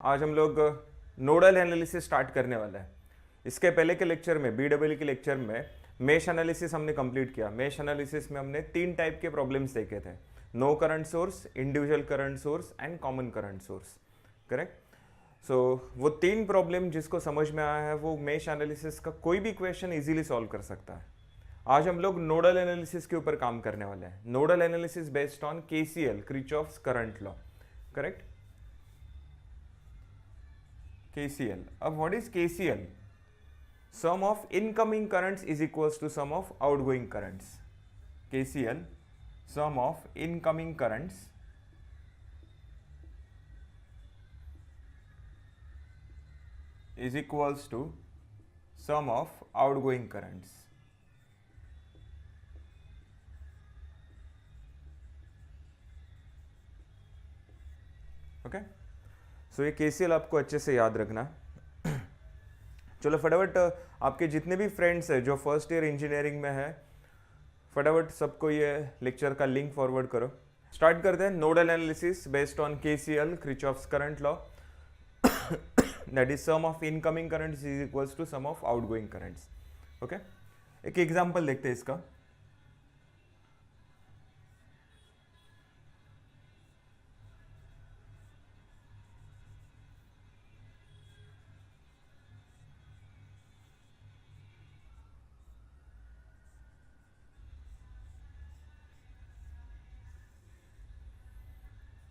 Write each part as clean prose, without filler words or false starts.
आज हम लोग नोडल एनालिसिस स्टार्ट करने वाला है। इसके पहले के लेक्चर में बीडब्ल्यू के लेक्चर में मेश एनालिसिस हमने कंप्लीट किया। मेश एनालिसिस में हमने 3 टाइप के प्रॉब्लम्स देखे थे, no current source, individual current source and common current source. Correct. So वो 3 प्रॉब्लम जिसको समझ में आया है वो मेश एनालिसिस का कोई भी क्वेश्चन इजीली सॉल्व कर सकता है। आज हम लोग नोडल एनालिसिस के ऊपर काम करने वाले हैं। Nodal analysis based on KCL, Kirchhoff's current law. Correct. KCL. अब what is KCL? Sum of incoming currents is equals to sum of outgoing currents. KCL, sum of incoming currents is equals to sum of outgoing currents. Okay? सो ये KCL आपको अच्छे से याद रखना। चलो फटाफट आपके जितने भी फ्रेंड्स हैं जो फर्स्ट ईयर इंजीनियरिंग में है, फटाफट सबको ये लेक्चर का लिंक फॉरवर्ड करो। स्टार्ट करते हैं। Nodal analysis based on KCL, Kirchhoff's current law, that is sum of incoming currents is equals to sum of outgoing currents. Okay, एक एग्जांपल देखते हैं इसका।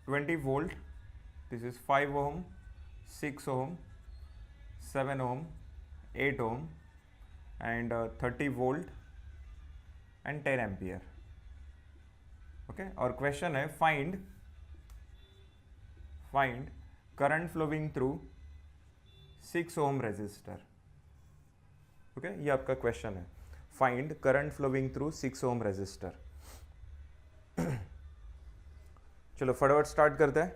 Twenty volt, this is 5 ohm, 6 ohm, 7 ohm, 8 ohm and 30 volt and 10 ampere. Okay, और question है find current flowing through 6 ohm resistor. Okay, ये आपका question है, find current flowing through 6 ohm resistor. चलो फटाफट स्टार्ट करते हैं।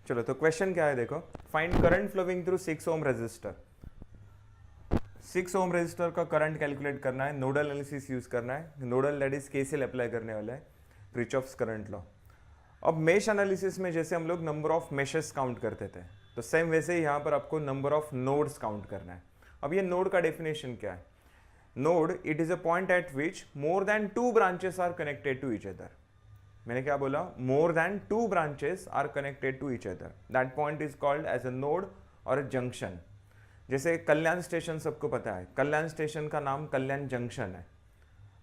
चलो तो क्वेश्चन क्या है, देखो, find current flowing through 6 ohm resistor. 6 ohm resistor का करंट कैलकुलेट करना है, नोडल एनालिसिस यूज करना है। Nodal that is KCL apply करने वाला है, किरचॉफ्स करंट लॉ। अब मेश एनालिसिस में जैसे हम लोग नंबर ऑफ मेशेस काउंट करते थे, तो सेम वैसे ही यहाँ पर आपको नंबर ऑफ नोड्स काउंट करना है। अब ये नोड का डेफिनेशन क्या है? Node, it is a point at which more than 2 branches are connected to each other. मैंने क्या बोला? More than 2 branches are connected to each other, that point is called as a node और a junction. जैसे कल्याण station सबको पता है, कल्याण station का नाम कल्याण जंक्शन है।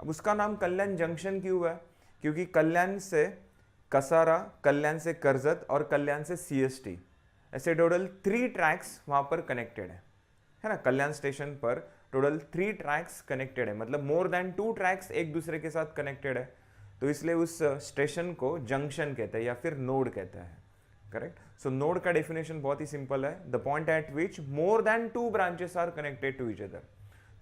अब उसका नाम कल्याण जंक्शन क्यों है? क्योंकि कल्याण से कसारा, कल्याण से करजत और कल्याण से CST, ऐसे टोटल 3 ट्रैक्स वहां पर कनेक्टेड है ना। कल्याण स्टेशन पर टोटल 3 ट्रैक्स कनेक्टेड है, मतलब मोर देन 2 ट्रैक्स एक दूसरे के साथ कनेक्टेड है, तो इसलिए उस स्टेशन को जंक्शन कहते हैं या फिर नोड कहते हैं। करेक्ट। सो नोड का डेफिनेशन बहुत ही सिंपल है, the point at which more than 2 branches are connected to each other.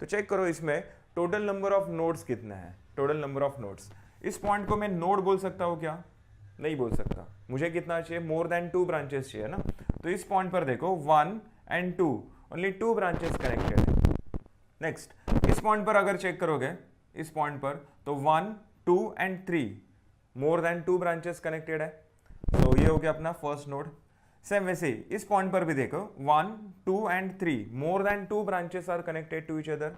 तो चेक करो इसमें टोटल नंबर ऑफ नोड्स कितने हैं। टोटल नंबर ऑफ नोड्स, इस पॉइंट को मैं नोड बोल सकता हूँ क्या? नहीं बोल सकता। मुझे कितना चाहिए? मोर देन 2 ब्रांचेस चाहिए ना। तो इस पॉइंट पर देखो 1 and 2, ओनली 2 ब्रांचेस कनेक्टेड है। नेक्स्ट, इस पॉइंट पर अगर चेक करोगे, इस पॉइंट पर तो 1, 2 and 3, more than 2 branches connected है। तो ये हो गया अपना फर्स्ट नोड। सेम वैसे ही इस पॉइंट पर भी देखो 1, 2 and 3, more than 2 branches are connected to each other,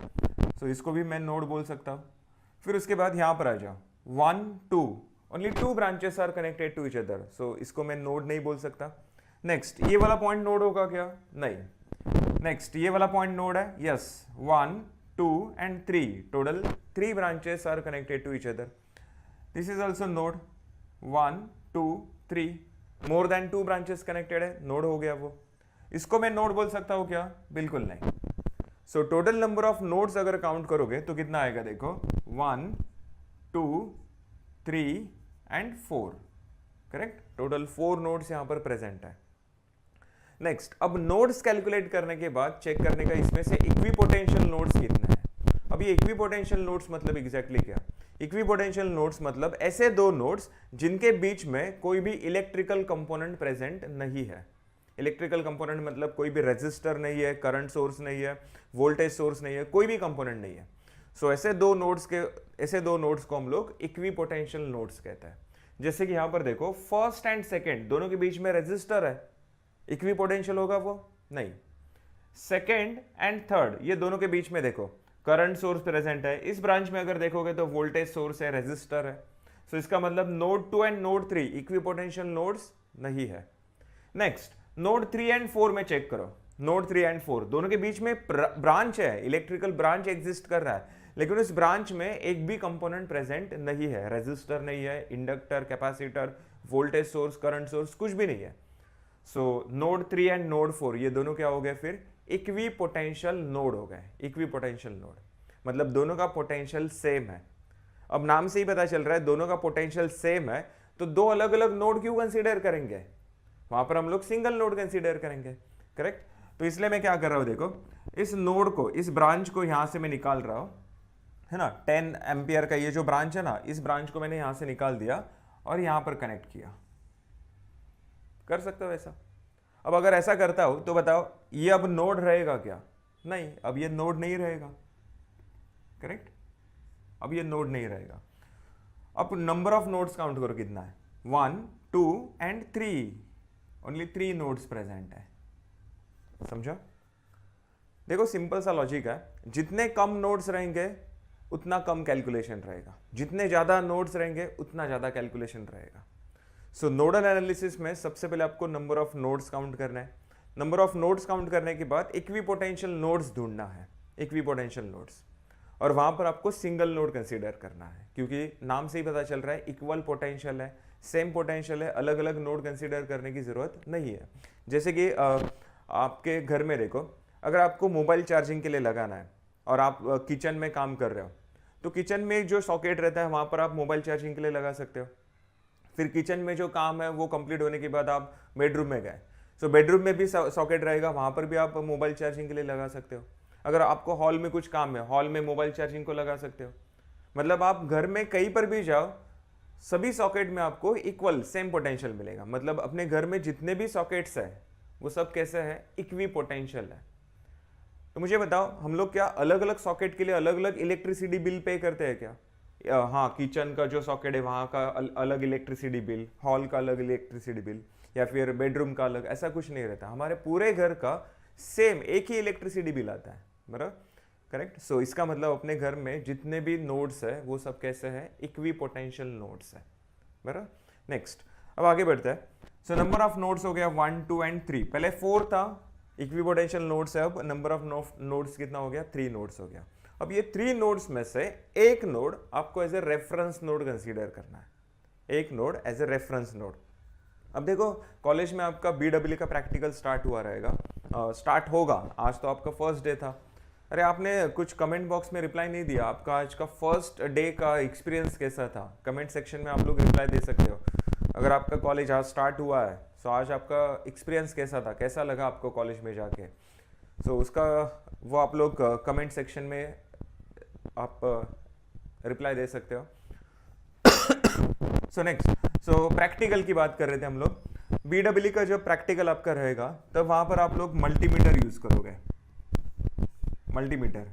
so इसको भी मैं नोड बोल सकता हूँ। फिर उसके बाद यहाँ पर आ जाओ 1, 2, only 2 branches are connected to each other, so इसको मैं नोड नहीं बोल सकता। नेक्स्ट, ये वाला पॉइंट नोड होगा क्या? नहीं। नेक्स्ट, ये वाला पॉइंट नोड है, yes. 1, 2 and 3, total 3 branches are connected to each other, this is also node. 1, 2, 3, more than 2 branches connected है, नोड हो गया वो। इसको मैं नोड बोल सकता हूँ क्या? बिल्कुल नहीं। So total number of nodes अगर काउंट करोगे तो कितना आएगा? देखो 1, 2, 3 and 4। करेक्ट। टोटल 4 नोड्स यहां पर प्रेजेंट है। नेक्स्ट, अब नोड्स कैलकुलेट करने के बाद चेक करने का इसमें से इक्विपोटेंशियल नोड्स कितने हैं। अब ये इक्विपोटेंशियल नोड्स मतलब एग्जैक्टली क्या? इक्विपोटेंशियल नोड्स मतलब ऐसे 2 नोड्स जिनके बीच में कोई भी इलेक्ट्रिकल कंपोनेंट प्रेजेंट नहीं है। इलेक्ट्रिकल कंपोनेंट मतलब कोई भी रेजिस्टर नहीं है, करंट सोर्स नहीं है, वोल्टेज सोर्स नहीं है, कोई भी कंपोनेंट नहीं है। सो ऐसे दो नोड्स को हम लोग इक्विपोटेंशियल नोड्स कहते हैं। जैसे कि यहां पर देखो फर्स्ट एंड सेकेंड दोनों के बीच में रेजिस्टर है, इक्विपोटेंशियल होगा वो नहीं। सेकेंड एंड थर्ड ये दोनों के बीच में देखो करंट सोर्स प्रेजेंट है, इस ब्रांच में अगर देखोगे तो वोल्टेज सोर्स है, रेजिस्टर है। सो इसका मतलब node 2 and node 3 equipotential nodes नहीं है। नेक्स्ट नोड 3 एंड 4 में चेक करो, नोड 3 एंड 4 दोनों के बीच में ब्रांच है, इलेक्ट्रिकल ब्रांच एग्जिस्ट कर रहा है, लेकिन उस ब्रांच में एक भी कंपोनेंट प्रेजेंट नहीं है, रेजिस्टर नहीं है, inductor, capacitor, voltage source, current source कुछ भी नहीं है। सो नोड 3 एंड नोड 4 ये दोनों क्या हो गए फिर इक्विपोटेंशियल नोड हो गए। इक्विपोटेंशियल नोड मतलब दोनों का पोटेंशियल सेम है। अब नाम से ही पता चल रहा है दोनों का पोटेंशियल सेम है, तो दो अलग अलग नोड क्यों कंसीडर करेंगे, वहां पर हम लोग सिंगल नोड कंसीडर करेंगे, करेक्ट। तो इसलिए मैं क्या कर रहा हूं, देखो इस नोड को, इस ब्रांच को यहां से मैं निकाल रहा हूं, है ना, 10 एम्पियर का ये जो ब्रांच है ना, इस ब्रांच को मैंने यहां से निकाल दिया और यहां पर कनेक्ट किया। कर सकते हो ऐसा। अब अगर ऐसा करता हूं तो बताओ ये अब नोड रहेगा क्या, नहीं, अब ये नोड नहीं रहेगा, करेक्ट, अब ये नोड नहीं रहेगा। अब नंबर ऑफ नोड्स काउंट करो कितना है, 1 2 एंड 3, ओनली 3 नोड्स प्रेजेंट है। समझा? देखो सिंपल सा लॉजिक है, जितने कम नोड्स रहेंगे उतना कम कैलकुलेशन रहेगा, जितने ज्यादा नोड्स रहेंगे उतना ज्यादा कैलकुलेशन रहेगा। सो नोडल एनालिसिस में सबसे पहले आपको नंबर ऑफ नोड्स काउंट करना है। नंबर ऑफ नोड्स काउंट करने के बाद इक्विपोटेंशियल नोड्स ढूंढना है, इक्विपोटेंशियल नोड्स, और वहां पर आपको सिंगल नोड कंसीडर करना है, क्योंकि नाम से ही पता चल रहा है इक्वल पोटेंशियल है, सेम पोटेंशियल है, अलग अलग नोड कंसीडर करने की जरूरत नहीं है। जैसे कि आपके घर में देखो, अगर आपको मोबाइल चार्जिंग के लिए लगाना है और आप किचन में काम कर रहे हो, तो किचन में जो सॉकेट रहता है वहां पर आप मोबाइल चार्जिंग के लिए लगा सकते हो। फिर किचन में जो काम है वो कंप्लीट होने के बाद आप बेडरूम में गए, सो बेडरूम में भी सॉकेट रहेगा, वहां पर भी आप मोबाइल चार्जिंग के लिए लगा सकते हो। अगर आपको हॉल में कुछ काम है, हॉल में मोबाइल चार्जिंग को लगा सकते हो। मतलब आप घर में कहीं पर भी जाओ, सभी सॉकेट में आपको इक्वल सेम पोटेंशियल मिलेगा। मतलब अपने घर में जितने भी सॉकेट्स है वो सब कैसे है, इक्वी पोटेंशियल है। तो मुझे बताओ हम लोग क्या अलग अलग सॉकेट के लिए अलग अलग इलेक्ट्रिसिटी बिल पे करते हैं क्या? हाँ, किचन का जो सॉकेट है वहाँ का अलग इलेक्ट्रिसिटी बिल, हॉल का अलग इलेक्ट्रिसिटी बिल, या फिर बेडरूम का अलग, ऐसा कुछ नहीं रहता। हमारे पूरे घर का सेम एक ही इलेक्ट्रिसिटी बिल आता है, बराबर, करेक्ट। सो इसका मतलब अपने घर में जितने भी नोड्स है वो सब कैसे है, इक्वी पोटेंशियल नोड्स है, बराबर। नेक्स्ट अब आगे बढ़ते हैं। सो नंबर ऑफ नोड्स हो गया 1 2 एंड 3, पहले 4 था, इक्वी पोटेंशियल नोड्स है, अब नंबर ऑफ नोड्स कितना हो गया, 3 नोड्स हो गया। अब ये 3 नोड्स में से एक नोड आपको as a reference node consider करना है, एक node as a reference node. अब देखो कॉलेज में आपका BEE का प्रैक्टिकल स्टार्ट हुआ रहेगा, स्टार्ट होगा, आज तो आपका फर्स्ट डे था। अरे आपने कुछ कमेंट बॉक्स में रिप्लाई नहीं दिया, आपका आज का फर्स्ट डे का एक्सपीरियंस कैसा था, कमेंट सेक्शन में आप लोग रिप्लाई दे सकते हो। अगर आपका कॉलेज आज स्टार्ट हुआ है तो आज आपका एक्सपीरियंस कैसा था, कैसा लगा आपको कॉलेज में जाके, सो उसका वो आप लोग कमेंट सेक्शन में आप रिप्लाई दे सकते हो। सो नेक्स्ट, सो प्रैक्टिकल की बात कर रहे थे हम लोग। BEE का जब प्रैक्टिकल आपका रहेगा तब वहां पर आप लोग मल्टीमीटर यूज करोगे। मल्टीमीटर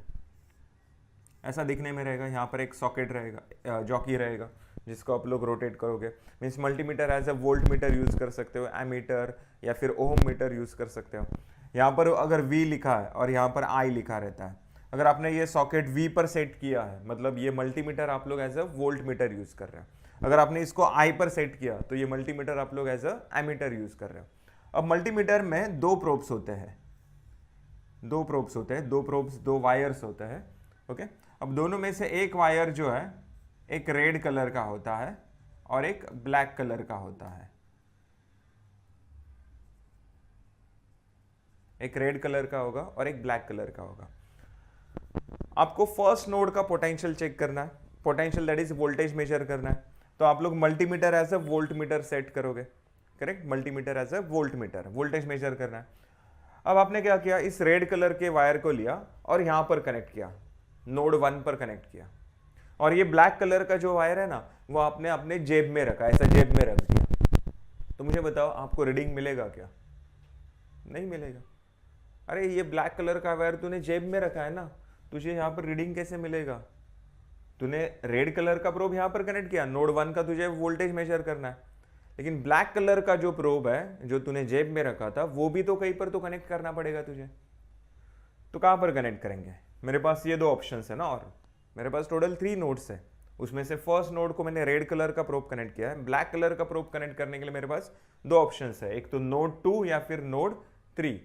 ऐसा दिखने में रहेगा, यहाँ पर एक सॉकेट रहेगा, जॉकी रहेगा, जिसको आप लोग रोटेट करोगे। Means multimeter as a voltmeter use कर सकते हो, एमीटर या फिर ओम मीटर यूज कर सकते हो। यहाँ पर अगर V लिखा है और यहाँ पर I लिखा रहता है, अगर आपने ये सॉकेट V पर सेट किया है मतलब ये मल्टीमीटर आप लोग as a voltmeter use कर रहे हो। अगर आपने इसको I पर सेट किया तो ये मल्टीमीटर आप लोग एज अ एमीटर यूज कर रहे हो। अब मल्टीमीटर में 2 प्रोब्स होते हैं, 2 प्रोब्स होते हैं, 2 प्रोब्स 2 वायर्स होते हैं, ओके। अब दोनों में से एक वायर जो है एक रेड कलर का होता है और एक ब्लैक कलर का होता है, एक रेड कलर का होगा और एक ब्लैक कलर का होगा। आपको फर्स्ट नोड का पोटेंशियल चेक करना है, potential that is voltage measure करना है, तो आप लोग multimeter as a voltmeter set करोगे, correct. Multimeter as a voltmeter, voltage measure करना है। अब आपने क्या किया, इस रेड कलर के वायर को लिया और यहां पर कनेक्ट किया, नोड 1 पर कनेक्ट किया, और ये ब्लैक कलर का जो वायर है ना वो आपने अपने जेब में रखा, ऐसा जेब में रख दिया। तो मुझे बताओ आपको रीडिंग मिलेगा क्या? नहीं मिलेगा। अरे ये ब्लैक कलर का वायर तूने जेब में रखा है ना, तुझे यहाँ पर रीडिंग कैसे मिलेगा? तूने रेड कलर का प्रोब यहाँ पर कनेक्ट किया, नोड 1 का तुझे वोल्टेज मेजर करना है, लेकिन ब्लैक कलर का जो प्रोब है जो तूने जेब में रखा था वो भी तो कहीं पर तो कनेक्ट करना पड़ेगा तुझे। तो कहाँ पर कनेक्ट करेंगे? मेरे पास ये 2 ऑप्शंस है ना, और मेरे पास टोटल 3 नोड्स है। उसमें से फर्स्ट नोड को मैंने रेड कलर का प्रोब कनेक्ट किया है, ब्लैक कलर का प्रोब कनेक्ट करने के लिए मेरे पास 2 ऑप्शंस है, एक तो नोड 2 या फिर नोड 3।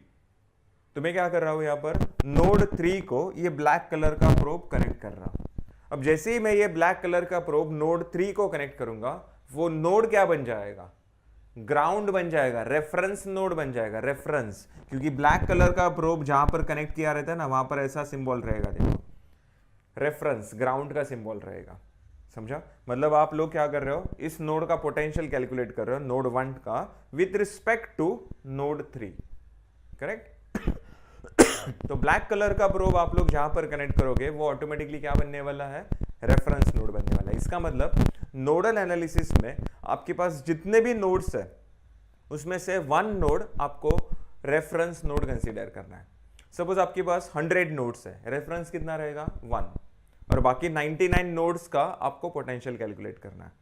तो मैं क्या कर रहा हूं यहां पर, नोड 3 को ये ब्लैक कलर का प्रोब कनेक्ट कर रहा हूं। अब जैसे ही मैं ये ब्लैक कलर का प्रोब नोड 3 को कनेक्ट करूंगा, वो नोड क्या बन जाएगा? ग्राउंड बन जाएगा, रेफरेंस नोड बन जाएगा, रेफरेंस। क्योंकि ब्लैक कलर का प्रोब जहां पर कनेक्ट किया रहता है ना, वहां पर ऐसा सिंबल रहेगा, देखो रेफरेंस, ग्राउंड का सिंबल रहेगा। समझा? मतलब आप लोग क्या कर रहे हो, इस नोड का पोटेंशियल कैलकुलेट कर रहे हो, नोड 1 का with respect to node 3, correct? तो ब्लैक कलर का प्रोब आप लोग जहां पर कनेक्ट करोगे वो ऑटोमेटिकली क्या बनने वाला है? रेफरेंस नोड बनने वाला है। इसका मतलब नोडल एनालिसिस में आपके पास जितने भी नोड्स है उसमें से 1 नोड आपको रेफरेंस नोड कंसीडर करना है। सपोज आपके पास 100 नोड्स है, रेफरेंस कितना रहेगा? 1, और बाकी 99 नोड्स का आपको पोटेंशियल कैलकुलेट करना है।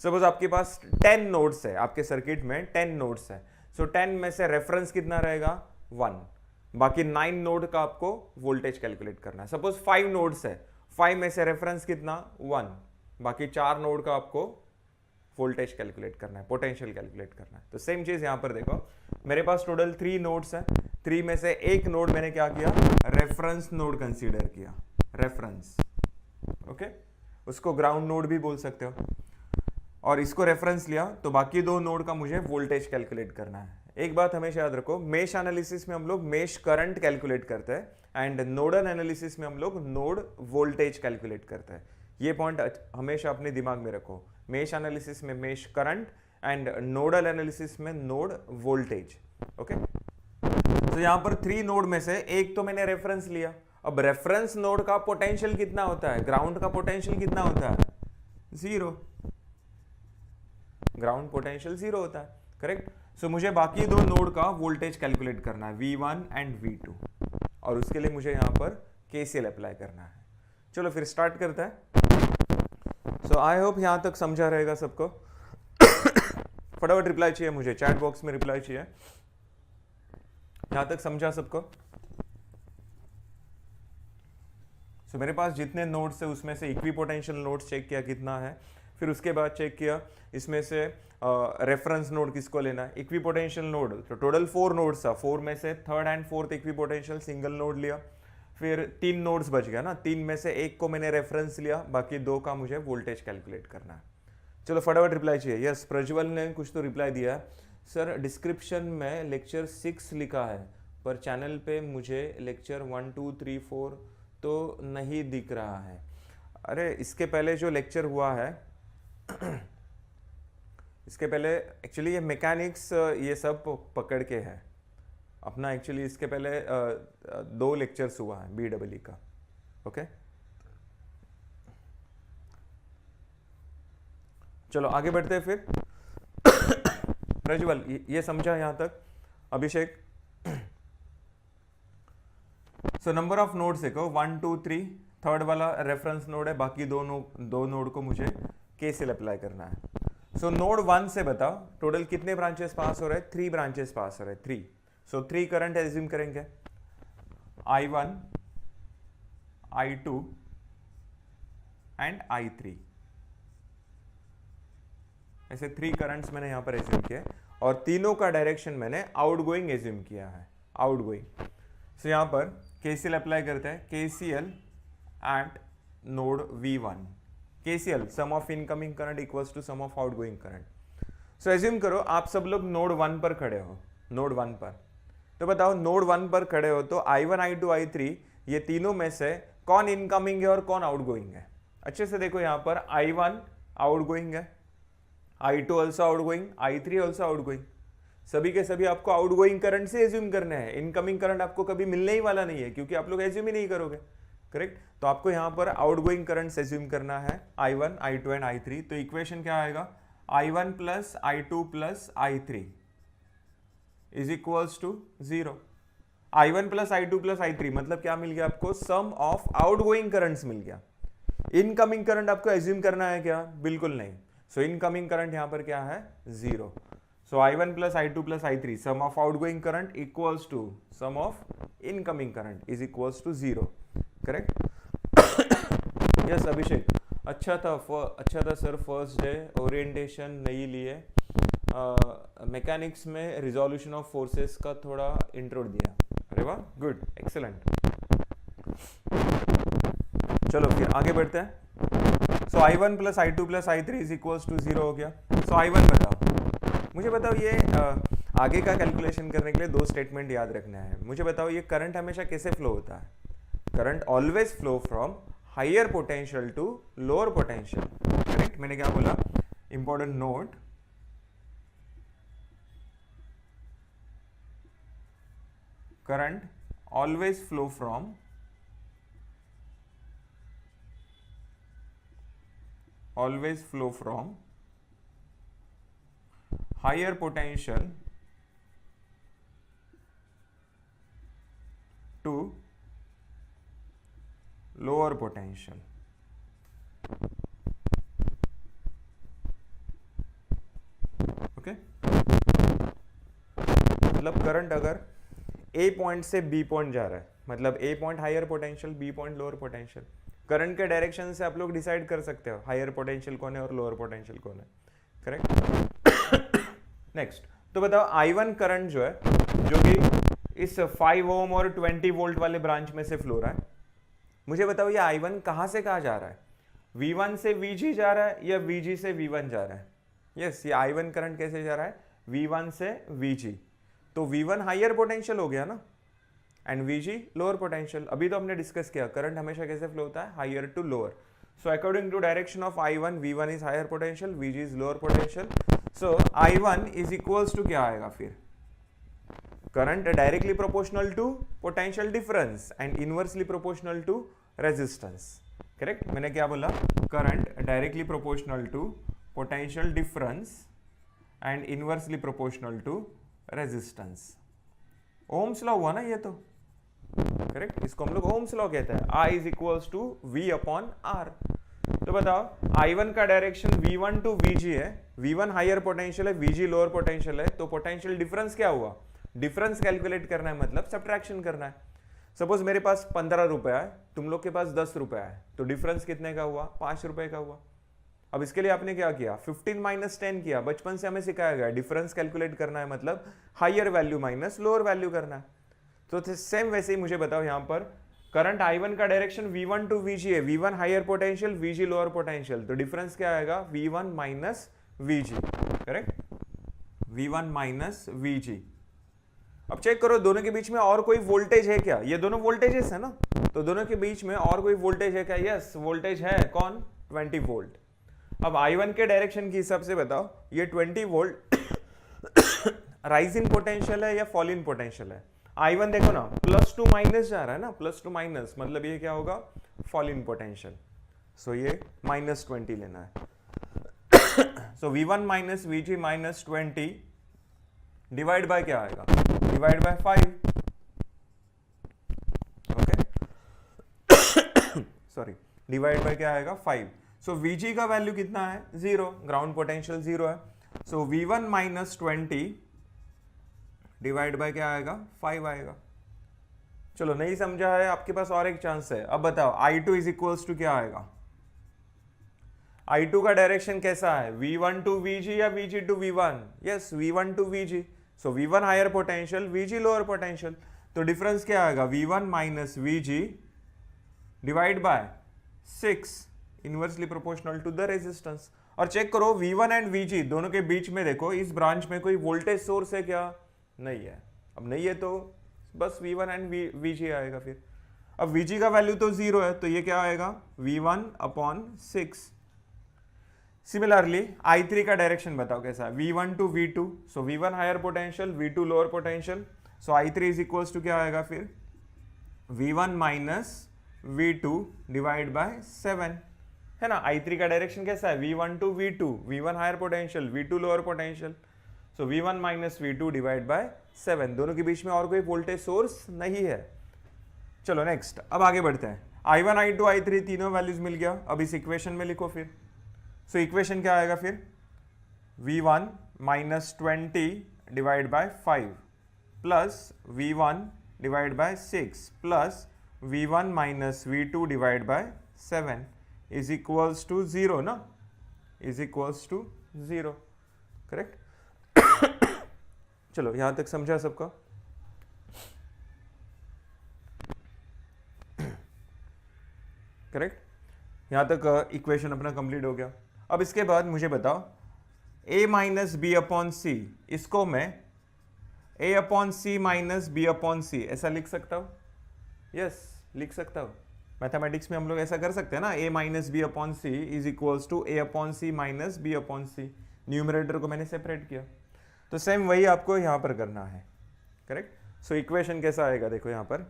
सपोज आपके पास 10 नोड्स है, आपके सर्किट में 10 नोड्स है, सो 10 में से रेफरेंस कितना रहेगा? 1, बाकी 9 नोड का आपको वोल्टेज कैलकुलेट करना है। सपोज 5 नोड्स है, 5 में से रेफरेंस कितना? 1, बाकी 4 नोड का आपको वोल्टेज कैलकुलेट करना है, पोटेंशियल कैलकुलेट करना है। तो सेम चीज यहां पर देखो, मेरे पास टोटल 3 नोड्स है, 3 में से एक नोड मैंने क्या किया? रेफरेंस नोड कंसीडर किया, रेफरेंस, ओके? उसको ग्राउंड नोड भी बोल सकते हो, और इसको रेफरेंस लिया, तो बाकी 2 नोड का मुझे वोल्टेज कैलकुलेट करना है। एक बात हमेशा याद रखो, मेश एनालिसिस में हम लोग मेश करंट कैलकुलेट करते हैं एंड नोडल एनालिसिस में हम लोग नोड वोल्टेज कैलकुलेट करते हैं। ये पॉइंट हमेशा अपने दिमाग में रखो, मेश एनालिसिस में mesh current and nodal analysis में नोड वोल्टेज, ओके? तो यहां पर 3 नोड में से एक तो मैंने रेफरेंस लिया। अब रेफरेंस नोड का पोटेंशियल कितना होता है? ग्राउंड का पोटेंशियल कितना होता है? 0। ग्राउंड पोटेंशियल 0 होता है, करेक्ट? सो मुझे बाकी 2 नोड का वोल्टेज कैलकुलेट करना है, V1 एंड V2, और उसके लिए मुझे यहां पर KCL अप्लाई करना है। चलो फिर स्टार्ट करते हैं। सो आई होप यहां तक समझा रहेगा सबको। फटाफट रिप्लाई चाहिए मुझे, चैट बॉक्स में रिप्लाई चाहिए। यहां तक समझा सबको? सो मेरे पास जितने नोड्स है उसमें से इक्वी पोटेंशियल नोड्स चेक किया कितना है, फिर उसके बाद चेक किया इसमें से रेफरेंस नोड किसको लेना है, इक्वी पोटेंशियल नोड। तो टोटल 4 नोड्स था, 4 में से 3rd and 4th equi potential single node लिया। फिर 3 नोड्स बच गया ना, 3 में से एक को मैंने रेफरेंस लिया, बाकी 2 का मुझे वोल्टेज कैलकुलेट करना है। चलो फटाफट रिप्लाई चाहिए। यस, प्रज्वल ने कुछ तो रिप्लाई दिया है, सर डिस्क्रिप्शन में लेक्चर 6 लिखा है पर चैनल पे मुझे लेक्चर 1 2 3 4 तो नहीं दिख रहा है। अरे इसके पहले जो लेक्चर हुआ है इसके पहले एक्चुअली ये मैकेनिक्स ये सब पकड़ के है अपना। एक्चुअली इसके पहले 2 लेक्चर्स हुआ है BEE का, ओके? चलो आगे बढ़ते हैं फिर। प्रज्वल ये समझा यहां तक? अभिषेक? सो नंबर ऑफ नोड्स देखो 1 2 3, 3rd वाला रेफरेंस नोड है, बाकी 2 नोड को मुझे KCL अप्लाई करना है। सो नोड 1 से बताओ टोटल कितने ब्रांचेस पास हो रहे हैं? 3 ब्रांचेस पास हो रहे हैं, 3। सो 3 करंट एज्यूम करेंगे, I1, I2 एंड I3। ऐसे 3 करंट्स मैंने यहां पर एज्यूम किया, और तीनों का डायरेक्शन मैंने आउटगोइंग एज्यूम किया है, आउटगोइंग। सो यहां पर KCL अप्लाई करते हैं, KCL at node V1, KCL sum of incoming current equals to sum of outgoing current. So assume करो आप सब लोग नोड 1 पर खड़े हो, नोड 1 पर, तो बताओ नोड 1 पर खड़े हो तो I1 I2 I3 ये तीनों में से कौन इनकमिंग है और कौन आउटगोइंग है? अच्छे से देखो, यहां पर I1 आउटगोइंग है, I2 also outgoing, I3 also outgoing. सभी के सभी आपको आउटगोइंग करंट से एज्यूम करने हैं, इनकमिंग करंट आपको कभी मिलने ही वाला नहीं है क्योंकि आप लोग एज्यूम ही नहीं करोगे, करेक्ट? तो आपको यहां पर आउटगोइंग करंट एज्यूम करना है, I1 I2 एंड I3। तो इक्वेशन क्या आएगा? I1 plus I2 plus I3 is equals to 0। I1 plus I2 plus I3 मतलब क्या मिल गया आपको? सम ऑफ आउटगोइंग करंट्स मिल गया। इनकमिंग करंट आपको एज्यूम करना है क्या? बिल्कुल नहीं। सो इनकमिंग करंट यहां पर क्या है? 0। So I1 plus I2 plus I3 sum of outgoing current equals to sum of incoming current is equals to 0। Correct? Yes Abhishek, अच्छा था सर, फर्स्ट डे ओरिएंटेशन नहीं लिए, मैकेनिक्स में रिजोल्यूशन ऑफ फोर्सेस का थोड़ा इंट्रो दिया। अरे वाह, गुड, एक्सेलेंट। चलो फिर आगे बढ़ते हैं। So I1 plus I2 plus I3 is equals to 0 हो गया। सो I1 बताओ, मुझे बताओ ये आगे का कैलकुलेशन करने के लिए दो स्टेटमेंट याद रखना है। मुझे बताओ ये करंट हमेशा कैसे फ्लो होता है? Current always flow from higher potential to lower potential. Correct? मैंने क्या बोला? Important note, current always flow from higher potential to lower potential। Okay, मतलब करंट अगर ए पॉइंट से बी पॉइंट जा रहा है, मतलब A point higher potential, B point lower potential, current के डायरेक्शन से आप लोग डिसाइड कर सकते हो हायर पोटेंशियल कौन है और लोअर पोटेंशियल कौन है। करेक्ट? नेक्स्ट, तो बताओ I1 करंट जो है, जो कि इस 5 ओम और 20 वोल्ट वाले ब्रांच में से फ्लो रहा है, मुझे बताओ ये I1 कहां से कहां जा रहा है? V1 से VG जा रहा है या VG से V1 जा रहा है? यस, ये I1 करंट कैसे जा रहा है? V1 से VG। तो V1 हायर पोटेंशियल हो गया ना, एंड VG लोअर पोटेंशियल। अभी तो हमने डिस्कस किया करंट हमेशा कैसे फ्लो होता है? Higher to lower. So according to direction of I1, V1 is higher potential, VG is lower potential. So I1 is equals to क्या आएगा फिर? Current directly proportional to potential difference and inversely proportional to resistance. Correct? मैंने क्या बोला? Current directly proportional to potential difference and inversely proportional to resistance. Ohm's law हुआ ना ये तो। करेक्ट? इसको हम लोग ओम्स लॉ कहते हैं। I is equals to V upon R। तो बताओ I1 का डायरेक्शन V1 टू VG है, V1 हायर पोटेंशियल है, VG लोअर पोटेंशियल है, तो पोटेंशियल डिफरेंस क्या हुआ? डिफरेंस कैलकुलेट करना है, मतलब सब्ट्रैक्शन करना है। सपोज मेरे पास 15 रुपया है, तुम लोग के पास 10 रुपया है, तो डिफरेंस कितने का हुआ? 5 रुपए का हुआ। अब इसके लिए आपने क्या किया? 15 माइनस 10 किया। बचपन से हमें सिखाया गया डिफरेंस कैलकुलेट करना है मतलब higher value minus lower value करना है। तो सेम वैसे ही मुझे बताओ यहाँ पर करंट I1 का डायरेक्शन V1 टू VG है, V1 higher potential, VG lower potential, तो डिफरेंस क्या आएगा? V1 minus VG। Correct? V1 minus VG। अब चेक करो दोनों के बीच में और कोई वोल्टेज है क्या? ये दोनों वोल्टेजेस है ना, तो दोनों के बीच में और कोई वोल्टेज है क्या? यस, वोल्टेज है। कौन? 20 वोल्ट। अब I1 के डायरेक्शन के हिसाब से बताओ ये 20 वोल्ट राइज इन पोटेंशियल है या फॉल इन पोटेंशियल है? I1 देखो ना, प्लस टू माइनस जा रहा है ना, प्लस टू माइनस, मतलब ये क्या होगा? Fall in potential. सो ये -20 लेना है। सो V1 minus VG minus 20 divide by क्या आएगा? Divide by 5। Okay, sorry, divide by क्या आएगा? 5। सो VG का वैल्यू कितना है? 0, ग्राउंड पोटेंशियल 0 है। सो V1 माइनस 20 डिवाइड बाय क्या आएगा? 5 आएगा। चलो नहीं समझा है, आपके पास और एक चांस है। अब बताओ I2 इज इक्वल्स टू क्या आएगा? I2 का डायरेक्शन कैसा है? V1 टू VG या VG to V1? Yes, V1 to VG। So V1 higher potential, VG lower potential, तो डिफरेंस क्या आएगा? V1 minus VG divide by 6 inversely proportional to the resistance. और चेक करो V1 and VG दोनों के बीच में देखो इस ब्रांच में कोई वोल्टेज सोर्स है क्या? नहीं है। अब नहीं है तो बस V1 एंड VG आएगा फिर। अब VG का वैल्यू तो 0 है, तो ये क्या आएगा? V1 upon 6। सिमिलरली I3 का डायरेक्शन बताओ कैसा है? V1 to V2, so V1 higher potential, V2 lower potential, so I3 is equals to क्या आएगा फिर? V1 minus V2 divide by 7, है ना। I3 का डायरेक्शन कैसा है? V1 to V2, V1 higher potential, V2 lower potential, so V1 minus V2 divide by 7, दोनों के बीच में और कोई वोल्टेज सोर्स नहीं है। चलो नेक्स्ट, अब आगे बढ़ते हैं। I1 I2 I3 तीनों वैल्यूज मिल गया, अब इस इक्वेशन में लिखो फिर। सो इक्वेशन क्या आएगा फिर, V1 minus 20 divide by 5 plus V1 divide by 6 plus V1 minus V2 divide by 7 is equals to 0 ना, इज इक्वल्स टू 0, करेक्ट। चलो यहां तक समझा सबका? करेक्ट, यहां तक इक्वेशन अपना कंप्लीट हो गया। अब इसके बाद मुझे बताओ, a minus B upon C, इसको मैं a upon C minus B upon C ऐसा लिख सकता हूं? यस, लिख सकता हूं। मैथमेटिक्स में हम लोग ऐसा कर सकते हैं ना, a minus B upon c is equals to a upon C minus B upon c. Numerator को मैंने सेपरेट किया, तो सेम वही आपको यहां पर करना है, करेक्ट। सो इक्वेशन कैसा आएगा देखो यहां पर,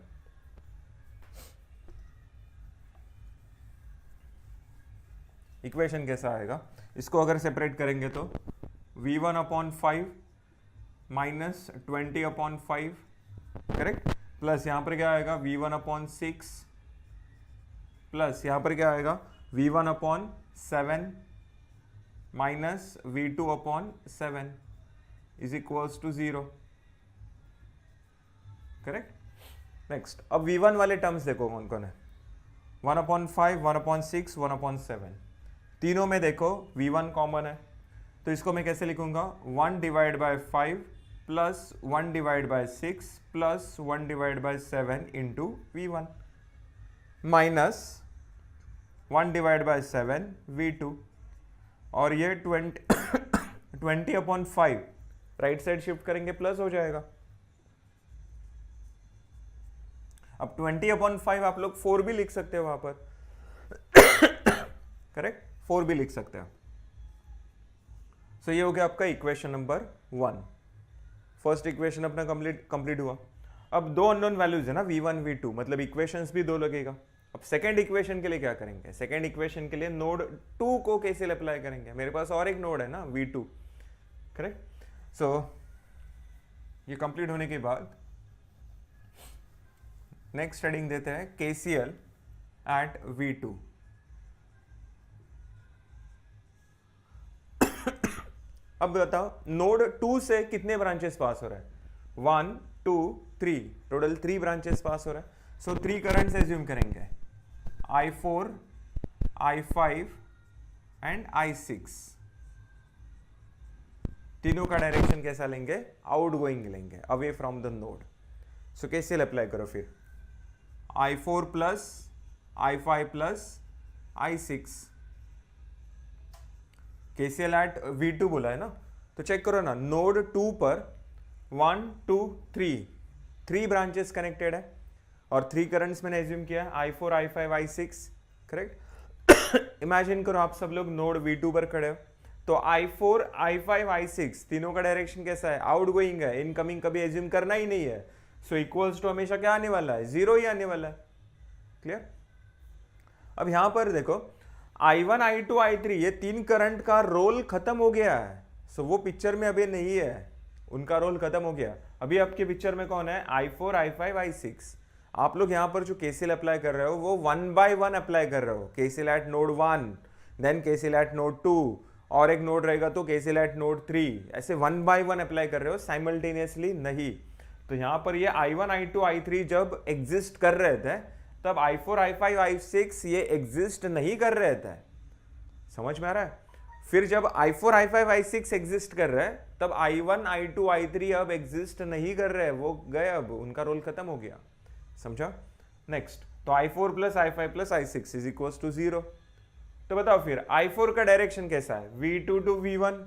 इक्वेशन कैसा आएगा, इसको अगर सेपरेट करेंगे तो v1 upon 5 minus 20 upon 5, correct, plus यहां पर क्या आएगा v1 अपॉन 6 प्लस यहां पर क्या आएगा v1 upon 7 minus v2 upon 7 is equals to 0, correct. Next, अब v1 वाले टर्म्स देखो कौन कौन है, 1 अपॉन 5, 1 अपॉन 6, 1 अपॉन 7, तीनों में देखो v1 कॉमन है, तो इसको मैं कैसे लिखूंगा, 1 divide by 5 plus 1 divide by 6 plus 1 divide by 7 into v1 minus 1 divide by 7 v2, और ये 20 अपॉन 5 राइट साइड शिफ्ट करेंगे प्लस हो जाएगा। अब 20 अपॉन 5 आप लोग 4 भी लिख सकते हो वहां पर, करेक्ट, 4 भी लिख सकते हैं। सो ये हो गया आपका इक्वेशन नंबर 1। फर्स्ट इक्वेशन अपना कंप्लीट हुआ। अब दो अननोन वैल्यूज है ना, v1 v2, मतलब इक्वेशंस भी दो लगेगा। अब सेकंड इक्वेशन के लिए क्या करेंगे, सेकंड इक्वेशन के लिए नोड 2 को कैसे अप्लाई करेंगे, मेरे पास और एक नोड है ना v2, करेक्ट। सो ये कंप्लीट होने के बाद नेक्स्ट हेडिंग देते हैं KCL एट v2। अब बताओ नोड 2 से कितने ब्रांचेस पास हो रहे हैं, 1 2 3, टोटल 3 ब्रांचेस पास हो रहे हैं। सो 3 करंट्स एज्यूम करेंगे, I4 I5 एंड I6। तीनों का डायरेक्शन कैसा लेंगे, आउटगोइंग लेंगे, away from the node. So KCL apply करो फिर, I4 plus I5 plus I6, KCL eight V2 बोला है ना, तो चेक करो ना, नोड 2 पर 1 2 3 ब्रांचेस कनेक्टेड है और 3 करंट्स मैंने एज्यूम किया है, I4 I5 I6, correct. Imagine करो आप सब लोग नोड V2 पर खड़े हो, तो I4 I5 I6 तीनों का डायरेक्शन कैसा है, आउटगोइंग है, इनकमिंग कभी एज्यूम करना ही नहीं है। सो इक्वल्स टू हमेशा क्या आने वाला है, 0 ही आने वाला है, क्लियर। अब यहां पर देखो I1 I2 I3 ये 3 करंट का रोल खत्म हो गया है। सो वो पिक्चर में अभी नहीं है, उनका रोल खत्म हो गया। अभी आपके पिक्चर में कौन है, I4 I5 I6। आप लोग यहां पर जो KCL अप्लाई कर रहे हो वो 1 बाय 1 अप्लाई कर रहे हो, KCL at node 1, then KCL at node 2, और एक नोड रहेगा तो KCL एट नोड 3, ऐसे 1 बाय 1 अप्लाई कर रहे हो, साइमल्टेनियसली नहीं। तो यहां पर ये I1 I2 I3 जब एग्जिस्ट कर रहे थे तब I4 I5 I6 ये एग्जिस्ट नहीं कर रहे थे, समझ में आ रहा है। फिर जब I4 I5 I6 एग्जिस्ट कर रहे हैं तब I1 I2 I3 अब एग्जिस्ट नहीं कर रहे हैं, वो गए, अब उनका रोल खत्म हो गया, समझा। नेक्स्ट, तो I4 plus I5 plus I6 is equals to 0। तो बताओ फिर I4 का डायरेक्शन कैसा है, V2 to V1।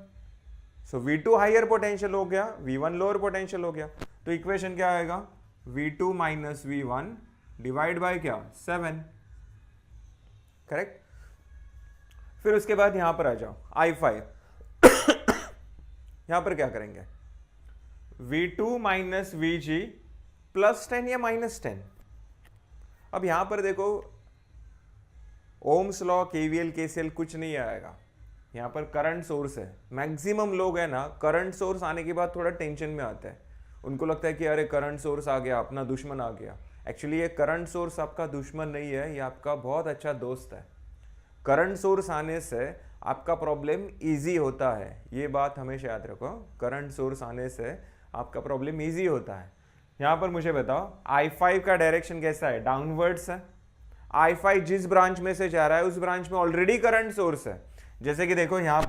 So V2 higher potential हो गया, V1 लोअर पोटेंशियल हो गया, तो इक्वेशन क्या आएगा, V2 minus V1 divide by क्या, 7, करेक्ट। फिर उसके बाद यहां पर आ जाओ I5 यहां पर क्या करेंगे, V2 माइनस VG प्लस 10 या माइनस 10। अब यहां पर देखो ओम्स लॉ, KVL KCL कुछ नहीं आएगा, यहां पर करंट सोर्स है। मैक्सिमम लोग है ना करंट सोर्स आने के बाद थोड़ा टेंशन में आता है, उनको लगता है कि अरे करंट सोर्स आ गया, अपना दुश्मन आ गया। एक्चुअली ये करंट सोर्स आपका दुश्मन नहीं है, ये आपका बहुत अच्छा दोस्त है। करंट सोर्स आने से आपका प्रॉब्लम इजी होता है, ये बात हमेशा याद रखो। करंट सोर्स आने से आपका प्रॉब्लम इजी होता है। यहाँ पर मुझे बताओ I5 का डायरेक्शन कैसा है, डाउनवर्ड्स है। I5 जिस ब्रांच में से जा रहा है उस ब्रांच में ऑलरेडी करंट सोर्स है। जैसे कि देखो यहां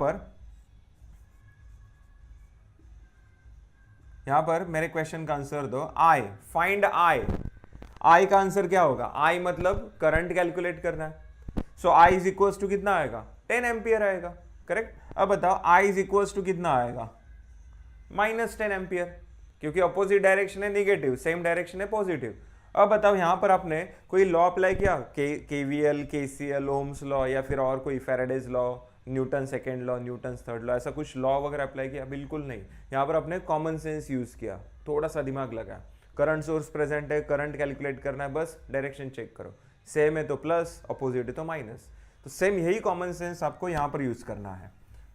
पर मेरे क्वेश्चन का आंसर दो, I फाइंड I का आंसर क्या होगा, I मतलब करंट कैलकुलेट करना है। सो I इज इक्वल्स टू कितना आएगा, 10 एम्पियर आएगा, करेक्ट। अब बताओ I इज इक्वल्स टू कितना आएगा, -10 एम्पियर, क्योंकि अपोजिट डायरेक्शन है निगेटिव, सेम डायरेक्शन है पॉजिटिव। अब बताओ यहां पर आपने कोई लॉ अप्लाई किया, केवीएल, केसीएल, ओम्स लॉ, या फिर और कोई Faraday's law, Newton second law, Newton third law, ऐसा कुछ लॉ वगैरह अप्लाई किया? बिल्कुल नहीं। यहाँ पर आपने कॉमन सेंस यूज किया, थोड़ा सा दिमाग लगा। करंट सोर्स प्रेजेंट है, करंट कैलकुलेट करना है, बस डायरेक्शन चेक करो, सेम है तो प्लस, अपोजिट है तो माइनस। तो सेम यही कॉमन सेंस आपको यहाँ पर यूज करना है।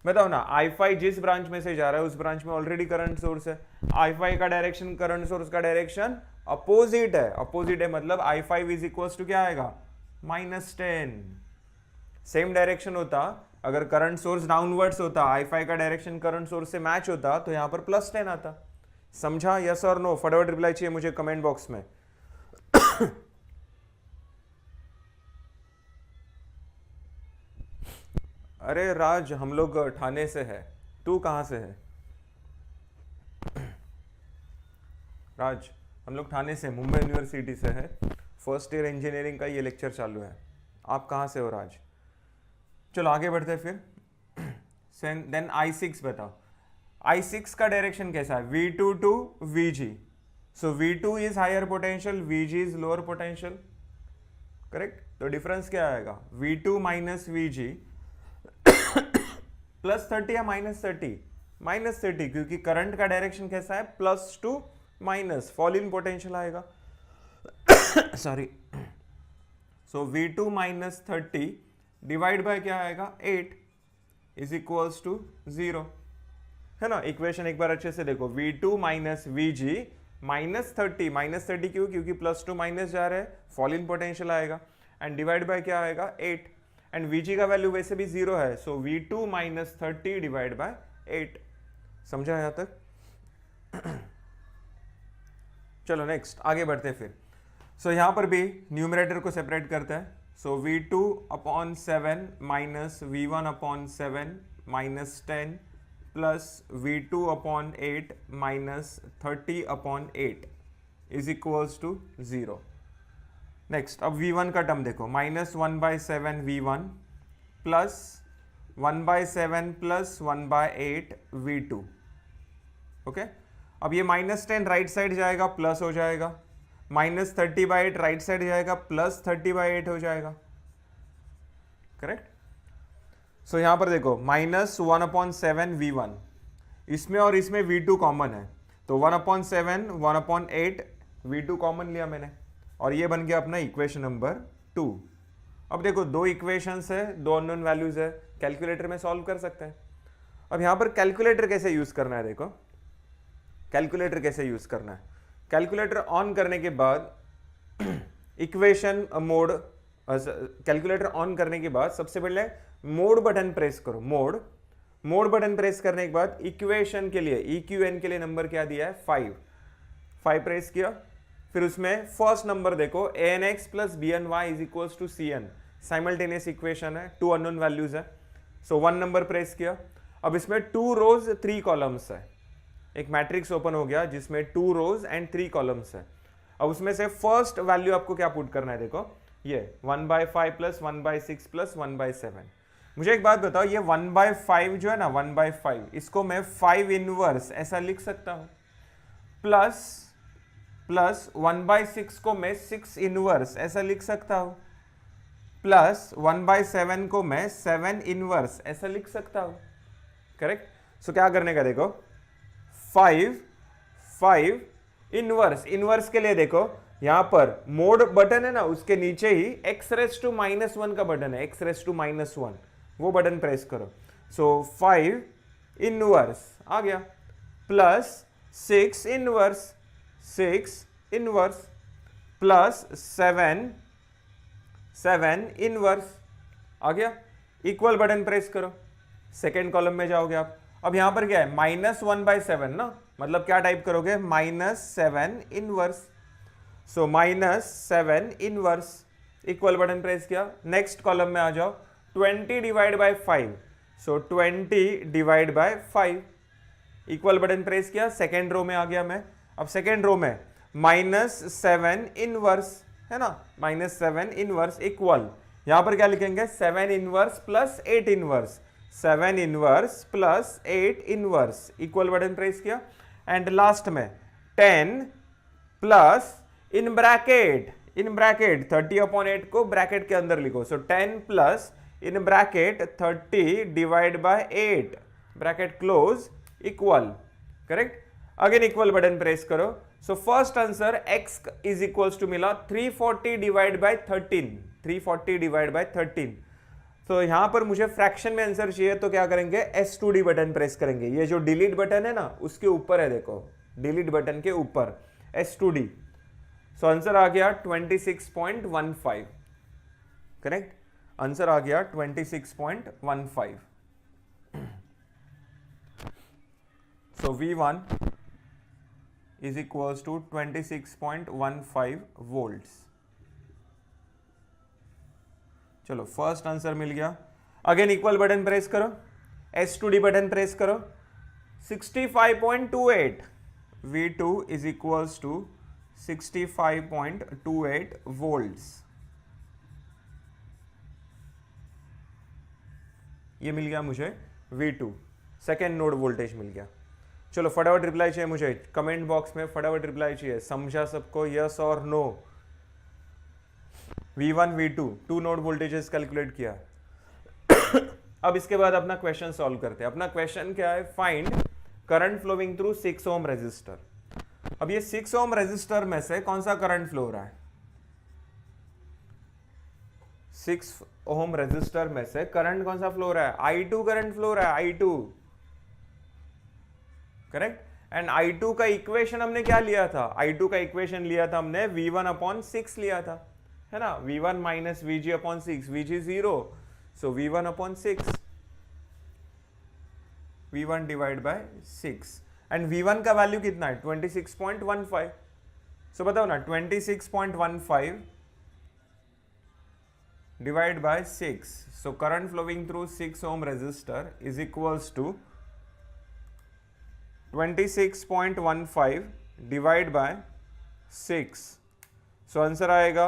बताओ ना, I5 जिस ब्रांच में से जा रहा है उस ब्रांच में ऑलरेडी करंट सोर्स है। I5 का डायरेक्शन करंट सोर्स का डायरेक्शन अपोजिट है, अपोजिट है मतलब I5 इज इक्वल्स टू क्या आएगा, -10। सेम डायरेक्शन होता, अगर करंट सोर्स डाउनवर्ड्स होता, I5 का डायरेक्शन करंट सोर्स से मैच होता तो यहां पर +10 आता। समझा, यस और नो? फटाफट रिप्लाई चाहिए मुझे कमेंट बॉक्स में। अरे राज, हम लोग ठाणे से है, तू कहां से है? राज, हम लोग ठाणे से, मुंबई यूनिवर्सिटी से है, फर्स्ट ईयर इंजीनियरिंग का ये लेक्चर चालू है। आप कहाँ से हो राज? चलो आगे बढ़ते हैं फिर। देन I6 बताओ, I6 का डायरेक्शन कैसा है, V2 to VG। So V2 is higher potential, VG is lower potential, correct. तो डिफरेंस क्या आएगा, V2 माइनस VG +30 या -30, -30, क्योंकि करंट का डायरेक्शन कैसा है, plus to minus, fall in potential आएगा। Sorry. So V2 minus 30 divide by क्या आएगा, 8 इज इक्वल्स टू 0, है ना। इक्वेशन एक बार अच्छे से देखो, V2 माइनस VG -30 क्यों, क्योंकि प्लस टू माइनस जा रहे हैं, फॉल इन पोटेंशियल आएगा, एंड डिवाइड बाय क्या आएगा, 8, एंड VG का वैल्यू वैसे भी 0 है। सो V2 माइनस 30 डिवाइड बाय 8। समझा यहां तक? चलो नेक्स्ट आगे बढ़ते फिर। सो यहां पर भी न्यूमरेटर को सेपरेट करते हैं। So V2 upon 7 minus V1 upon 7 minus 10 plus V2 upon 8 minus 30 upon 8 is equals to 0। Next, अब V1 का टर्म देखो, -1/7 V1 plus 1/7 plus 1/8 V2। Okay, अब ये -10 राइट साइड जाएगा, प्लस हो जाएगा, -30/8 राइट साइड जाएगा, प्लस 30/8 हो जाएगा, करेक्ट। सो यहां पर देखो, -1/7 V1, इसमें और इसमें V2 कॉमन है, तो 1/7 1/8 V2 कॉमन लिया मैंने, और ये बन गया अपना इक्वेशन नंबर 2। अब देखो दो इक्वेशंस है, दो अननोन वैल्यूज है, कैलकुलेटर में सॉल्व कर सकते हैं। अब यहां पर कैलकुलेटर कैसे यूज करना है, देखो कैलकुलेटर कैसे यूज करना है। कैलकुलेटर ऑन करने के बाद इक्वेशन मोड, कैलकुलेटर ऑन करने के बाद सबसे पहले मोड बटन प्रेस करो, मोड बटन प्रेस करने के बाद इक्वेशन के लिए, EQN के लिए नंबर क्या दिया है, 5 प्रेस किया, फिर उसमें फर्स्ट नंबर देखो, ANX plus BNY is equals to CN, simultaneous equation है, 2 अननोन वैल्यूज है। सो 1 नंबर प्रेस किया, अब इसमें 2 रोज 3 कॉलम्स है, एक मैट्रिक्स ओपन हो गया जिसमें 2 रोज एंड 3 कॉलम्स है। अब उसमें से फर्स्ट वैल्यू आपको क्या पुट करना है, देखो ये 1/5 प्लस 1/6 प्लस 1/7। मुझे एक बात बताओ, ये 1/5 जो है ना, 1/5 इसको मैं 5 इनवर्स ऐसा लिख सकता हूं, प्लस 1/6 को मैं 6 इनवर्स ऐसा लिख सकता हूं, प्लस 1/7 को मैं 7 इनवर्स ऐसा लिख सकता हूं, करेक्ट। सो क्या करने का, देखो 5 इनवर्स के लिए देखो, यहां पर मोड बटन है ना, उसके नीचे ही x⁻⁻1 का बटन है, x⁻⁻1, वो बटन प्रेस करो। सो 5 इनवर्स आ गया, प्लस 6 इनवर्स प्लस 7 इनवर्स आ गया। इक्वल बटन प्रेस करो, सेकेंड कॉलम में जाओगे आप। अब यहां पर क्या है, -1/7 ना, मतलब क्या टाइप करोगे, -7 इनवर्स। सो -7 इनवर्स, इक्वल बटन प्रेस किया। नेक्स्ट कॉलम में आ जाओ, 20 divide by 5, so 20 divide by 5, equal button press किया, सेकेंड रो में आ गया मैं। अब सेकेंड रो में -7 इनवर्स है ना, -7 इनवर्स इक्वल, यहां पर क्या लिखेंगे, 7 inverse plus 8 inverse, 7 inverse plus 8 inverse, equal button press किया। एंड लास्ट में 10 प्लस इन ब्रैकेट 30/8 को ब्रैकेट के अंदर लिखो, so 10 plus in bracket 30 divide by 8, bracket close, equal, correct. Again equal button press करो। So first answer x is equals to मिला 340 divide by 13, 340 divide by 13। तो यहां पर मुझे फ्रैक्शन में आंसर चाहिए, तो क्या करेंगे, S2D बटन प्रेस करेंगे। ये जो डिलीट बटन है ना, उसके ऊपर है, देखो डिलीट बटन के ऊपर S2D। सो आंसर आ गया 26.15, करेक्ट, आंसर आ गया 26.15। सो V1 is equals to 26.15 volts। चलो फर्स्ट आंसर मिल गया। अगेन इक्वल बटन प्रेस करो, S2D बटन प्रेस करो, 65.28, V2 is equals to 65.28 volts, ये मिल गया मुझे V2, सेकेंड नोड वोल्टेज मिल गया। चलो फटाफट रिप्लाई चाहिए मुझे, कमेंट बॉक्स में फटाफट रिप्लाई चाहिए, समझा सबको, यस और no. V1 V2 two node voltages calculate किया। अब इसके बाद अपना क्वेश्चन सॉल्व करते हैं। अपना क्वेश्चन क्या है, find current flowing through 6 ohm resistor. अब ये 6 ओम रेजिस्टर में से कौन सा करंट फ्लो हो रहा है, 6 ओम रेजिस्टर में से करंट कौन सा फ्लो हो रहा है, I2 करंट फ्लो हो रहा है, I2, करेक्ट। एंड I2 का इक्वेशन हमने क्या लिया था, I2 का इक्वेशन लिया था हमने V1/6 लिया था, है ना, V1 minus VG/6, VG 0, so V1/6, V1 divide by 6, and V1 का वैल्यू कितना है, 26.15। सो बताओ ना, 26.15 divide by 6, so current flowing through 6 ohm resistor is equals to 26.15 divide by 6, so answer आएगा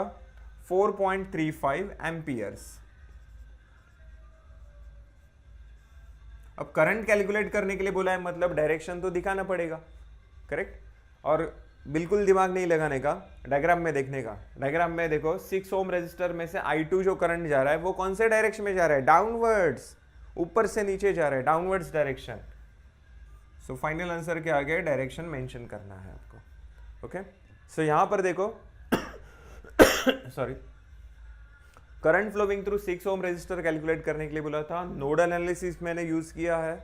4.35 एम्पियर्स। अब करंट कैलकुलेट करने के लिए बोला है, मतलब डायरेक्शन तो दिखाना पड़ेगा, करेक्ट, और बिल्कुल दिमाग नहीं लगाने का, डायग्राम में देखने का। डायग्राम में देखो, 6 ओम रेजिस्टर में से I2 जो करंट जा रहा है वो कौन से डायरेक्शन में जा रहा है, डाउनवर्ड्स, ऊपर से नीचे जा रहा है, downwards direction. So final answer के आगे डायरेक्शन मेंशन करना है आपको, ओके। सो यहां पर देखो sorry, current flowing through 6 ohm resistor calculate करने के लिए बोला था, नोडल एनालिसिस मैंने यूज किया है।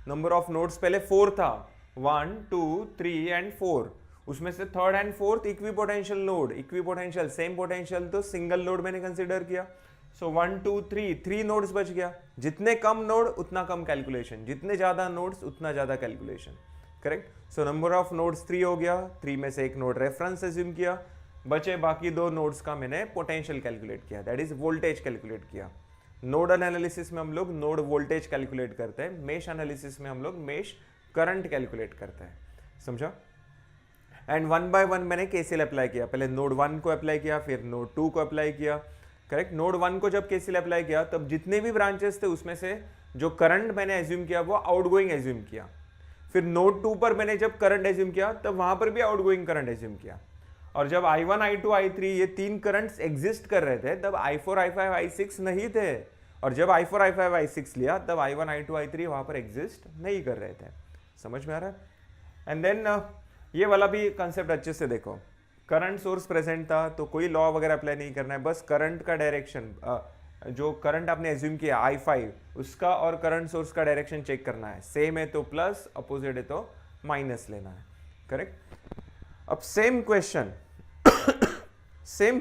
नंबर ऑफ नोड्स पहले 4 था, 1 2 3 एंड 4, उसमें से third and fourth equipotential node, equipotential same potential, तो सिंगल नोड मैंने कंसीडर किया। सो 1 2 3 3 नोड्स बच गया। जितने कम नोड उतना कम कैलकुलेशन, जितने ज्यादा नोड्स उतना ज्यादा calculation, correct. So number of nodes 3 हो गया, 3 में से एक नोड रेफरेंस एज्यूम किया, बचे बाकी 2 नोड्स का मैंने पोटेंशियल कैलकुलेट किया, दैट इज वोल्टेज कैलकुलेट किया। नोड एनालिसिस में हम लोग नोड वोल्टेज कैलकुलेट करते हैं, मेश एनालिसिस में हम लोग मेश करंट कैलकुलेट करते हैं, समझा। एंड 1 बाय 1 मैंने केसीएल अप्लाई किया, पहले नोड 1 को अप्लाई किया, फिर नोड 2 को अप्लाई किया, करेक्ट। नोड 1 को जब केसीएल अप्लाई किया तब जितने भी ब्रांचेस थे उसमें से जो करंट मैंने एज्यूम किया वो आउटगोइंग एज्यूम किया। फिर नोड 2 पर मैंने जब करंट एज्यूम किया तब वहां पर भी आउटगोइंग करंट एज्यूम किया। और जब I1 I2 I3 ये 3 करंट्स एग्जिस्ट कर रहे थे तब I4 I5 I6 नहीं थे, और जब I4 I5 I6 लिया तब I1 I2 I3 वहां पर एग्जिस्ट नहीं कर रहे थे। समझ में आ रहा है? एंड देन ये वाला भी कंसेप्ट अच्छे से देखो, करंट सोर्स प्रेजेंट था तो कोई लॉ वगैरह अप्लाई नहीं करना है, बस करंट का डायरेक्शन, जो करंट आपने एज्यूम किया I5 उसका और करंट सोर्स का डायरेक्शन चेक करना है, सेम है तो प्लस, अपोजिट है तो माइनस लेना है। करेक्ट। अब सेम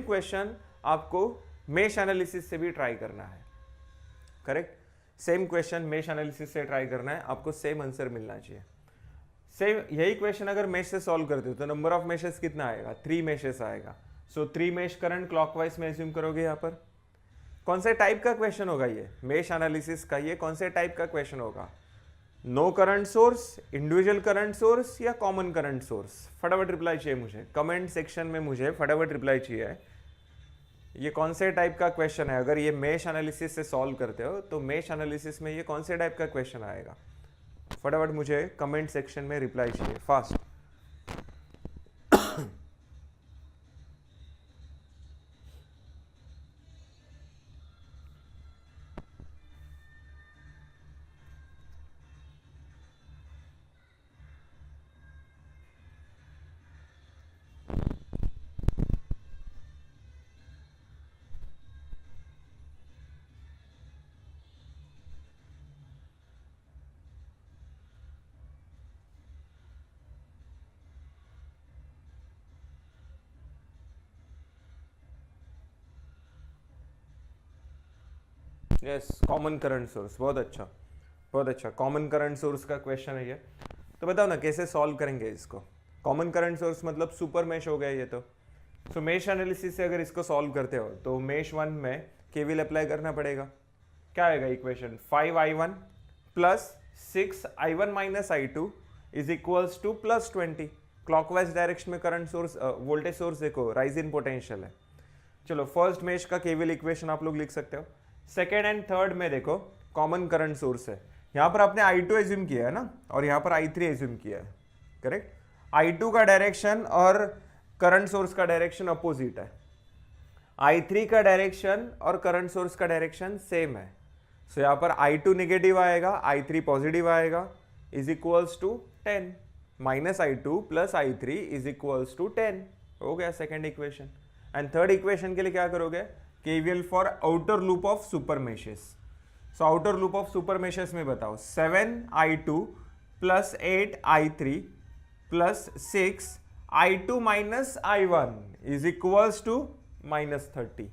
क्वेश्चन आपको मेश एनालिसिस से भी ट्राई करना है, correct. Same question mesh analysis से ट्राई करना है, आपको सेम आंसर मिलना चाहिए। सेम यही क्वेश्चन अगर मेश से सॉल्व करते हो तो नंबर ऑफ मेशेस कितना आएगा, 3 मेशेस आएगा। सो 3 मेश करंट क्लॉकवाइज में एज्यूम करोगे। यहाँ पर कौन से टाइप का क्वेश्चन होगा ये मेश एनालिसिस का, ये कौन से टाइप का क्वेश्चन होगा, no current source, individual current source या कॉमन करंट सोर्स? फटाफट रिप्लाई चाहिए मुझे, कमेंट सेक्शन में मुझे फटाफट रिप्लाई चाहिए। ये कौन से टाइप का क्वेश्चन है? अगर ये मेश एनालिसिस से सॉल्व करते हो तो मेश एनालिसिस में ये कौन से टाइप का क्वेश्चन आएगा? फटाफट मुझे कमेंट सेक्शन में रिप्लाई चाहिए, fast. Yes, common current source, बहुत अच्छा, बहुत अच्छा। कॉमन करंट सोर्स का क्वेश्चन है ये। तो बताओ ना कैसे सॉल्व करेंगे इसको? कॉमन करंट सोर्स मतलब सुपर मेश हो गया ये तो। सो मेश एनालिसिस से अगर इसको सॉल्व करते हो तो मेश 1 में केवीएल अप्लाई करना पड़ेगा। क्या आएगा equation? 5i1 plus 6i1 minus i2 is equals two plus 20। Clockwise direction में करंट सोर्स, वोल्टेज सोर्स देखो, राइज इन पोटेंशियल है। चलो फर्स्ट मेश का केवीएल इक्वेशन आप लोग लिख सकते हो। सेकेंड एंड थर्ड में देखो कॉमन करंट सोर्स है, यहां पर आपने i2 एज्यूम किया है ना, और यहां पर i3 एज्यूम किया है, करेक्ट। i2 का डायरेक्शन और करंट सोर्स का डायरेक्शन अपोजिट है, i3 का डायरेक्शन और करंट सोर्स का डायरेक्शन सेम है। सो यहां पर i2 नेगेटिव आएगा, i3 पॉजिटिव आएगा, is equals to 10। Minus i2 plus i3 is equals to 10 हो गया second equation. And third equation के लिए क्या करोगे? KVL for outer loop of super meshes. So outer loop of super meshes में बताओ, 7i2 plus 8i3 plus 6i2 minus i1 is equals to minus 30,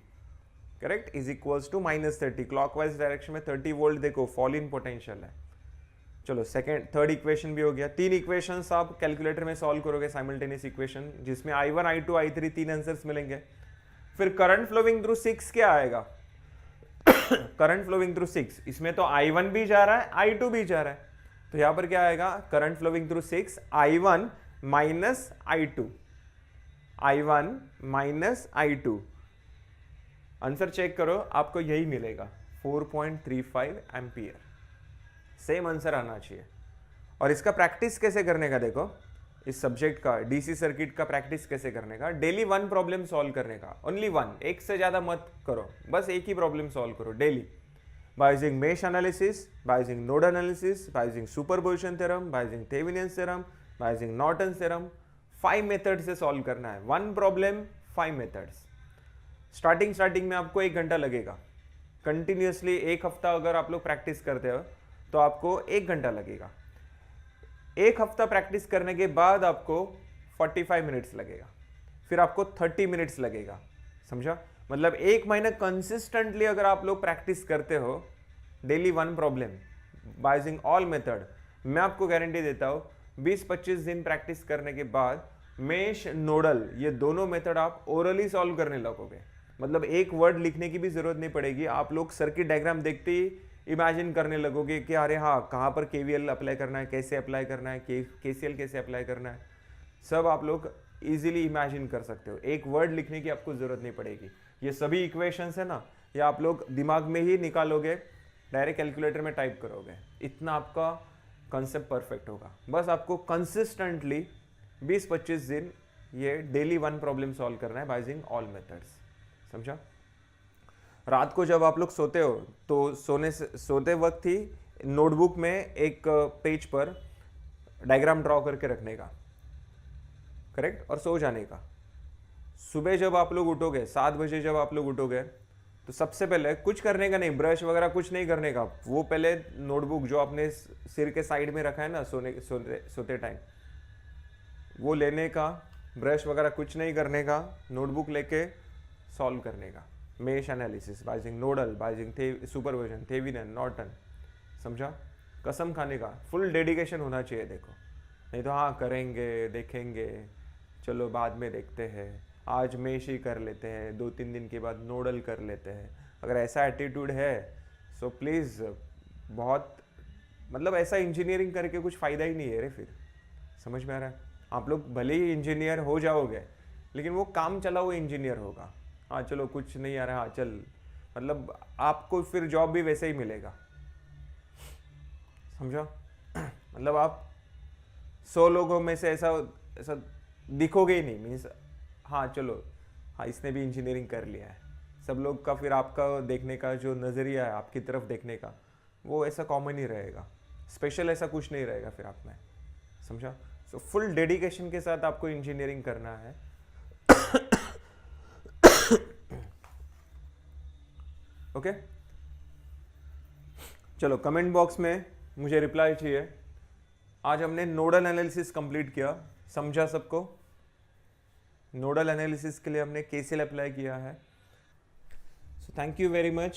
correct, is equals to minus 30। Clockwise direction में 30 volt देखो fall in potential है। चलो second third equation भी हो गया। 3 equations आप कैलकुलेटर में सॉल्व करोगे, साइमल्टेनियस इक्वेशन, जिसमें i1 i2 i3 3 आंसर्स मिलेंगे। फिर करंट फ्लोइंग थ्रू 6 क्या आएगा? करंट फ्लोइंग थ्रू 6, इसमें तो i1 भी जा रहा है, i2 भी जा रहा है, तो यहां पर क्या आएगा? Current flowing through 6 i1 minus i2, i1 minus i2। Answer check करो, आपको यही मिलेगा 4.35 एम्पियर। सेम आंसर आना चाहिए। और इसका प्रैक्टिस कैसे करने का देखो, इस सब्जेक्ट का डीसी सर्किट का प्रैक्टिस कैसे करने का, डेली 1 प्रॉब्लम सॉल्व करने का, ओनली 1, एक से ज्यादा मत करो, बस एक ही प्रॉब्लम सॉल्व करो daily, by using mesh analysis, by using node analysis, by using superposition theorem, by using Thevenin's theorem, by using Norton theorem. 5 method से सॉल्व करना है, 1 प्रॉब्लम 5 मेथड्स। स्टार्टिंग में आपको 1 घंटा लगेगा, कंटिन्यूसली 1 हफ्ता अगर आप लोग प्रैक्टिस करते हो तो आपको 1 घंटा लगेगा। 1 हफ्ता प्रैक्टिस करने के बाद आपको 45 मिनट्स लगेगा, फिर आपको 30 मिनट्स लगेगा, समझा? मतलब 1 महीना कंसिस्टेंटली अगर आप लोग प्रैक्टिस करते हो daily 1 problem by using all method, मैं आपको गारंटी देता हूं 20-25 दिन प्रैक्टिस करने के बाद मेश, नोडल, ये दोनों मेथड आप ओरली सॉल्व करने लगोगे। मतलब एक वर्ड लिखने की भी जरूरत नहीं पड़ेगी, आप लोग सर्किट डायग्राम देखते ही इमेजिन करने लगोगे कि अरे हाँ, कहाँ पर केवीएल अप्लाई करना है, कैसे अप्लाई करना है, केसीएल कैसे अप्लाई करना है, सब आप लोग इजीली इमेजिन कर सकते हो। एक वर्ड लिखने की आपको जरूरत नहीं पड़ेगी। ये सभी इक्वेशंस है ना, ये आप लोग दिमाग में ही निकालोगे, डायरेक्ट कैलकुलेटर में टाइप करोगे, इतना आपका कॉन्सेप्ट परफेक्ट होगा। बस आपको कंसिस्टेंटली 20-25 दिन ये डेली 1 प्रॉब्लम सॉल्व करना है बाय यूजिंग ऑल मेथड्स, समझा? रात को जब आप लोग सोते हो तो सोते वक्त ही नोटबुक में एक पेज पर डायग्राम ड्रॉ करके रखने का, करेक्ट, और सो जाने का। सुबह जब आप लोग उठोगे, 7 बजे जब आप लोग उठोगे, तो सबसे पहले कुछ करने का नहीं, ब्रश वगैरह कुछ नहीं करने का, वो पहले नोटबुक जो आपने सिर के साइड में रखा है ना सोते टाइम, वो लेने का, ब्रश वगैरह कुछ नहीं करने का, नोटबुक लेके सॉल्व करने का। Mesh analysis by using nodal, by using superposition, Thevenin, Norton, समझा? कसम खाने का फुल डेडिकेशन होना चाहिए। देखो, नहीं तो हाँ करेंगे, देखेंगे, चलो बाद में देखते हैं, आज मेश ही कर लेते हैं, 2-3 दिन के बाद नोडल कर लेते हैं। अगर ऐसा एटीट्यूड है सो प्लीज़, बहुत मतलब ऐसा इंजीनियरिंग करके कुछ फ़ायदा ही नहीं है रे फिर। समझ में आ रहा है? आप लोग भले ही इंजीनियर हो जाओगे, लेकिन वो काम चला हुआ इंजीनियर होगा। हाँ चलो कुछ नहीं आ रहा, हाँ चल, मतलब आपको फिर जॉब भी वैसे ही मिलेगा। समझा? मतलब आप 100 लोगों में से ऐसा ऐसा दिखोगे ही नहीं, मीन्स हाँ चलो, हाँ इसने भी इंजीनियरिंग कर लिया है। सब लोग का फिर आपका देखने का जो नज़रिया है, आपकी तरफ देखने का, वो ऐसा कॉमन ही रहेगा, स्पेशल ऐसा कुछ नहीं रहेगा फिर आप में। समझा? सो फुल डेडिकेशन के साथ आपको इंजीनियरिंग करना है। ओके, चलो कमेंट बॉक्स में मुझे रिप्लाई चाहिए। आज हमने नोडल एनालिसिस कंप्लीट किया, समझा सबको? नोडल एनालिसिस के लिए हमने केसीएल अप्लाई किया है। So thank you very much.